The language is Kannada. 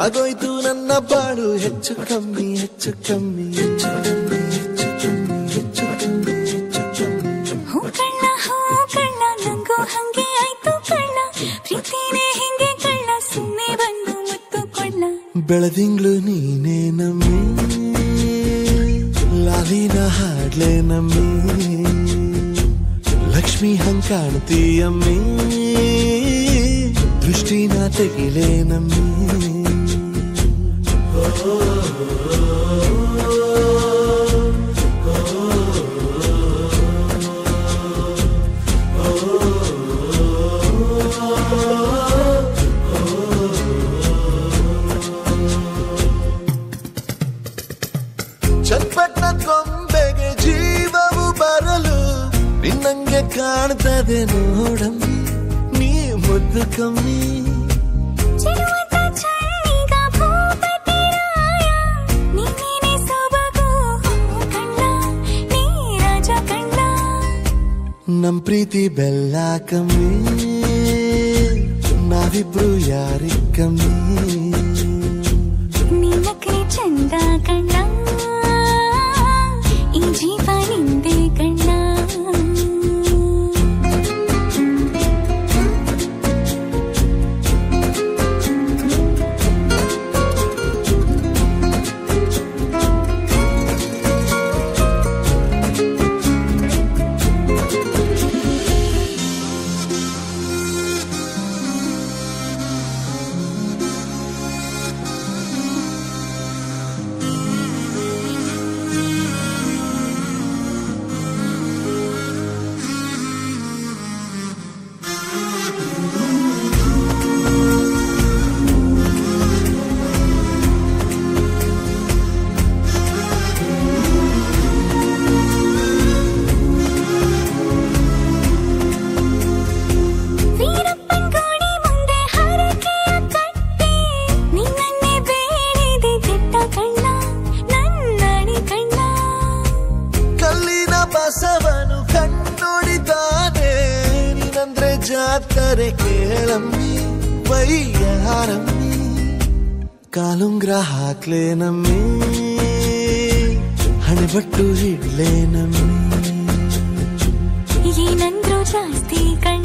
ಆಗೋಯ್ತು ನನ್ನ ಬಾಳು ಹೆಚ್ಚು ಕಮ್ಮಿ ಹೆಚ್ಚು ಕಮ್ಮಿ ಹೆಚ್ಚು ಕಮ್ಮಿ ಹೆಚ್ಚು ಕಮ್ಮಿ ಹೆಚ್ಚು ಕಮ್ಮಿ ಹೆಚ್ಚು ಕಮ್ಮಿ. ಹೂ ಕಳ್ಳ ನಂಗೂ ಹಂಗೆ ಆಯ್ತು ಕಳ್ಳ, ಪ್ರೀತಿನೇ ಹಿಂಗೆ ಕಳ್ಳ, ಸುಮ್ಮನೆ ಬಂದು ಮುತ್ತು ಕೊಳ್ಳ. ಬೆಳದಿಂಗ್ಳು ನೀನೇ ನಮ್ಮಿ, ಲಾಲಿನ ಹಾಡ್ಲೆ ನಮ್ಮಿ, ಲಕ್ಷ್ಮಿ ಹಂಗ್ ಕಾಣ್ತೀಯಮ್ಮಿ, ದೃಷ್ಟಿನ ತೆಗಿಲೆ ನಮ್ಮಿ. ಚಟ್ಪಟ್ನ ಕೊಂಬೆಗೆ ಜೀವವು ಬರಲು ನಿನ್ನಂಗೆ ಕಾಣ್ತದೆ ನೋಡಮ್ಮಿ, ನೀ ಮುದ್ದು ಕಮ್ಮಿ. ನಮ್ ಪ್ರೀತಿ ಬೆಲ್ಲ ಕಮ್ಮಿ, ನಾವಿಬ್ರು ಯಾರಿಗ್ ಕಮ್ಮಿ. ನೀನಕ್ಕೆ ಚಂದ ಕಣ್ಣ, ಈ ಜೀವ ನಿಂದೆ ಕಣ್ಣ. ಬಸವನು ಕಣ್ಣೊಡಿತಾನೆ ನೀನಂದ್ರೆ ಜಾತ್ರೆ ಕೇಳಮ್ಮಿ, ವೈಯಾರಮ್ಮಿ, ಕಾಲುಂಗ್ರ ಹಾಕ್ಲೆ ನಮ್ಮಿ, ಹಣೆಬಟ್ಟು ಹಿಡ್ಲೆ ನಮ್ಮಿ. ಏನಂದ್ರು ಜಾಸ್ತಿ ಕಣ್ಣ